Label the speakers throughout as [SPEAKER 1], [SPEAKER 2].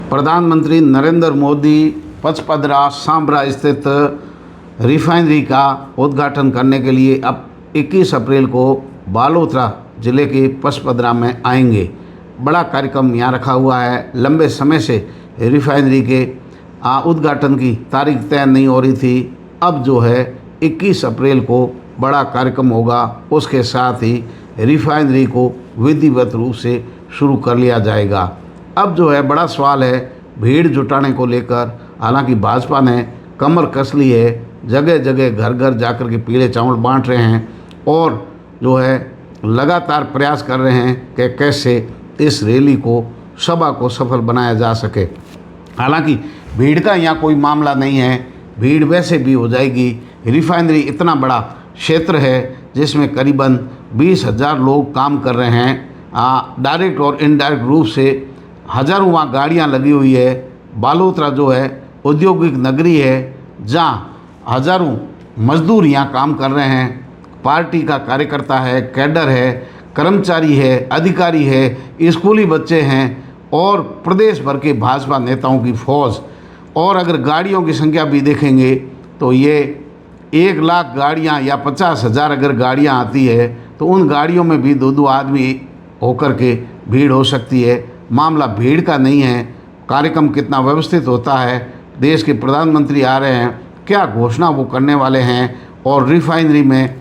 [SPEAKER 1] प्रधानमंत्री नरेंद्र मोदी पचपदरा सांभरा स्थित रिफाइनरी का उद्घाटन करने के लिए अब 21 अप्रैल को बालोतरा ज़िले के पचपदरा में आएंगे। बड़ा कार्यक्रम यहाँ रखा हुआ है। लंबे समय से रिफाइनरी के उद्घाटन की तारीख तय नहीं हो रही थी। अब जो है 21 अप्रैल को बड़ा कार्यक्रम होगा। उसके साथ ही रिफाइनरी को विधिवत रूप से शुरू कर लिया जाएगा। अब जो है बड़ा सवाल है भीड़ जुटाने को लेकर। हालांकि भाजपा ने कमर कस ली है, जगह जगह घर घर जाकर के पीले चावल बांट रहे हैं और जो है लगातार प्रयास कर रहे हैं कि कैसे इस रैली को, सभा को सफल बनाया जा सके। हालांकि भीड़ का यहाँ कोई मामला नहीं है, भीड़ वैसे भी हो जाएगी। रिफाइनरी इतना बड़ा क्षेत्र है जिसमें करीबन 20,000 लोग काम कर रहे हैं। डायरेक्ट और इनडायरेक्ट रूप से हज़ारों वहाँ गाड़ियाँ लगी हुई है। बालोतरा जो है औद्योगिक नगरी है जहाँ हज़ारों मजदूर यहाँ काम कर रहे हैं। पार्टी का कार्यकर्ता है, कैडर है, कर्मचारी है, अधिकारी है, स्कूली बच्चे हैं और प्रदेश भर के भाजपा नेताओं की फौज। और अगर गाड़ियों की संख्या भी देखेंगे तो ये 1 लाख गाड़ियाँ या 50,000 अगर गाड़ियाँ आती है तो उन गाड़ियों में भी 2-2 आदमी होकर के भीड़ हो सकती है। मामला भीड़ का नहीं है, कार्यक्रम कितना व्यवस्थित होता है। देश के प्रधानमंत्री आ रहे हैं, क्या घोषणा वो करने वाले हैं और रिफाइनरी में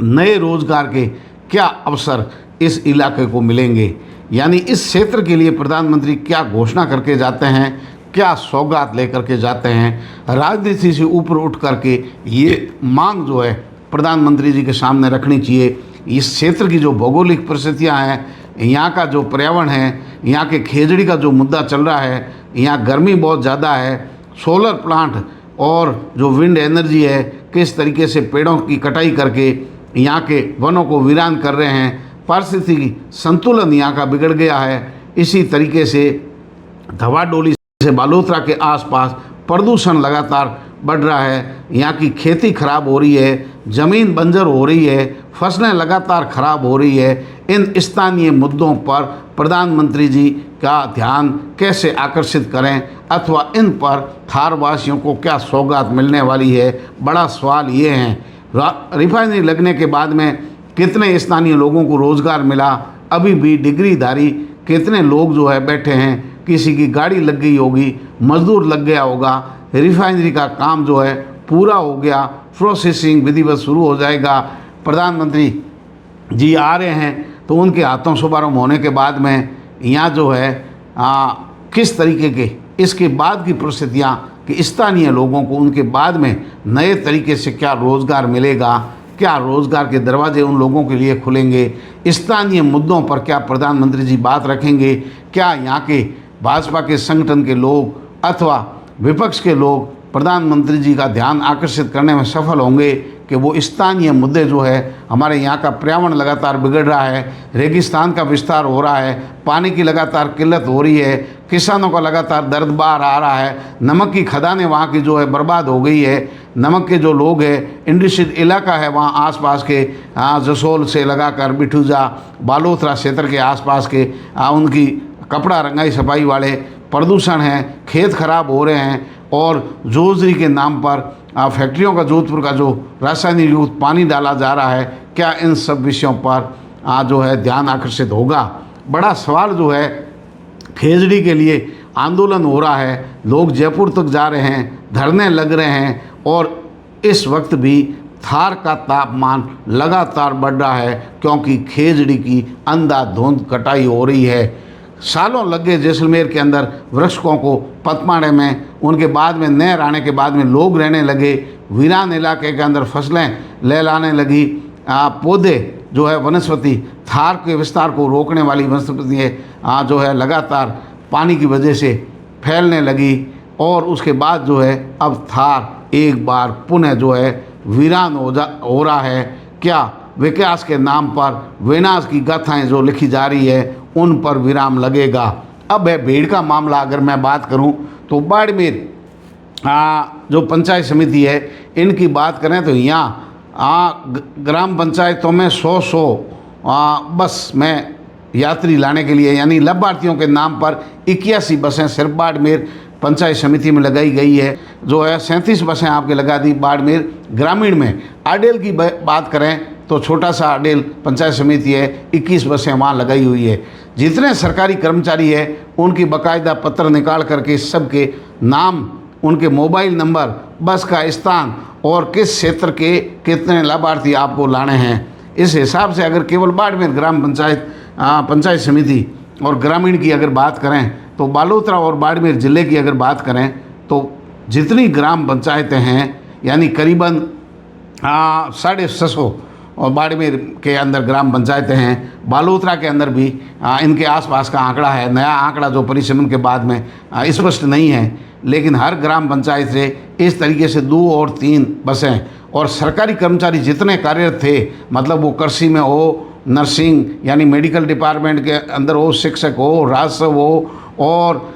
[SPEAKER 1] नए रोजगार के क्या अवसर इस इलाके को मिलेंगे, यानी इस क्षेत्र के लिए प्रधानमंत्री क्या घोषणा करके जाते हैं, क्या सौगात लेकर के जाते हैं। राजनीति से ऊपर उठ करके ये मांग जो है प्रधानमंत्री जी के सामने रखनी चाहिए। इस क्षेत्र की जो भौगोलिक परिस्थितियाँ हैं, यहाँ का जो पर्यावरण है, यहाँ के खेजड़ी का जो मुद्दा चल रहा है, यहाँ गर्मी बहुत ज़्यादा है, सोलर प्लांट और जो विंड एनर्जी है, किस तरीके से पेड़ों की कटाई करके यहाँ के वनों को वीरान कर रहे हैं। पारिस्थितिकी संतुलन यहाँ का बिगड़ गया है। इसी तरीके से धवाडोली से बालोतरा के आसपास प्रदूषण लगातार बढ़ रहा है। यहाँ की खेती खराब हो रही है, ज़मीन बंजर हो रही है, फसलें लगातार खराब हो रही है। इन स्थानीय मुद्दों पर प्रधानमंत्री जी का ध्यान कैसे आकर्षित करें अथवा इन पर थारवासियों को क्या सौगात मिलने वाली है, बड़ा सवाल ये है। रिफाइनरी लगने के बाद में कितने स्थानीय लोगों को रोज़गार मिला, अभी भी डिग्रीधारी कितने लोग जो है बैठे हैं, किसी की गाड़ी लग गई होगी, मजदूर लग गया होगा। रिफाइनरी का काम जो है पूरा हो गया, प्रोसेसिंग विधिवत शुरू हो जाएगा। प्रधानमंत्री जी आ रहे हैं तो उनके हाथों शुभारंभ होने के बाद में यहाँ जो है किस तरीके के इसके बाद की परिस्थितियाँ कि स्थानीय लोगों को उनके बाद में नए तरीके से क्या रोज़गार मिलेगा, क्या रोज़गार के दरवाजे उन लोगों के लिए खुलेंगे, स्थानीय मुद्दों पर क्या प्रधानमंत्री जी बात रखेंगे, क्या यहाँ के भाजपा के संगठन के लोग अथवा विपक्ष के लोग प्रधानमंत्री जी का ध्यान आकर्षित करने में सफल होंगे कि वो स्थानीय मुद्दे जो है, हमारे यहाँ का पर्यावरण लगातार बिगड़ रहा है, रेगिस्तान का विस्तार हो रहा है, पानी की लगातार किल्लत हो रही है, किसानों का लगातार दर्द बाहर आ रहा है, नमक की खदानें वहाँ की जो है बर्बाद हो गई है, नमक के जो लोग हैं, इंडस्ट्रियल इलाका है वहाँ आसपास के जसोल से लगाकर बिठूजा बालोतरा क्षेत्र के आसपास के उनकी कपड़ा रंगाई सफाई वाले प्रदूषण हैं, खेत खराब हो रहे हैं और जोजरी के नाम पर फैक्ट्रियों का जोधपुर का जो रासायनिक युक्त पानी डाला जा रहा है, क्या इन सब विषयों पर जो है ध्यान आकर्षित होगा। बड़ा सवाल जो है, खेजड़ी के लिए आंदोलन हो रहा है, लोग जयपुर तक जा रहे हैं, धरने लग रहे हैं और इस वक्त भी थार का तापमान लगातार बढ़ रहा है क्योंकि खेजड़ी की अंधाधुंध कटाई हो रही है। सालों लग गए जैसलमेर के अंदर वृक्षों को पतमाड़े में, उनके बाद में नहर आने के बाद में लोग रहने लगे, वीरान इलाके के अंदर फसलें लहलाने लगी, पौधे जो है वनस्पति थार के विस्तार को रोकने वाली वनस्पति जो है लगातार पानी की वजह से फैलने लगी और उसके बाद जो है अब थार एक बार पुनः जो है वीरान हो रहा है। क्या विकास के नाम पर विनाश की गाथाएं जो लिखी जा रही है उन पर विराम लगेगा। अब है भीड़ का मामला। अगर मैं बात करूं तो बाड़मेर जो पंचायत समिति है इनकी बात करें तो यहाँ ग्राम पंचायतों में 100 बस में यात्री लाने के लिए, यानी लाभार्थियों के नाम पर 81 बसें सिर्फ बाड़मेर पंचायत समिति में लगाई गई है। जो है 37 बसें आपके लगा दी बाड़मेर ग्रामीण में। आडेल की बात करें तो छोटा सा आडेल पंचायत समिति है, 21 बसें वहाँ लगाई हुई है। जितने सरकारी कर्मचारी है उनकी बाकायदा पत्र निकाल करके सबके नाम, उनके मोबाइल नंबर, बस का स्थान और किस क्षेत्र के कितने लाभार्थी आपको लाने हैं, इस हिसाब से अगर केवल बाड़मेर ग्राम पंचायत पंचायत समिति और ग्रामीण की अगर बात करें तो बालोतरा और बाड़मेर ज़िले की अगर बात करें तो जितनी ग्राम पंचायतें हैं यानी करीबन 650 और बाड़मेर के अंदर ग्राम पंचायतें हैं, बालोतरा के अंदर भी इनके आसपास का आंकड़ा है। नया आंकड़ा जो परिसीमन के बाद में स्पष्ट नहीं है, लेकिन हर ग्राम पंचायत से इस तरीके से 2 और 3 बसें। और सरकारी कर्मचारी जितने कार्यरत थे, मतलब वो कृषि में हो, नर्सिंग यानी मेडिकल डिपार्टमेंट के अंदर हो, शिक्षक हो, राजस्व हो और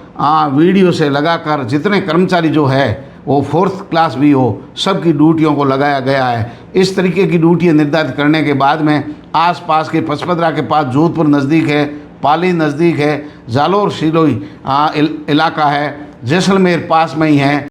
[SPEAKER 1] वीडियो से लगाकर जितने कर्मचारी जो है वो 4th क्लास भी हो, सबकी ड्यूटियों को लगाया गया है। इस तरीके की ड्यूटियाँ निर्धारित करने के बाद में आसपास के पचपदरा के पास जोधपुर नज़दीक है, पाली नज़दीक है, जालोर सिलोई इलाका है, जैसलमेर पास में ही है।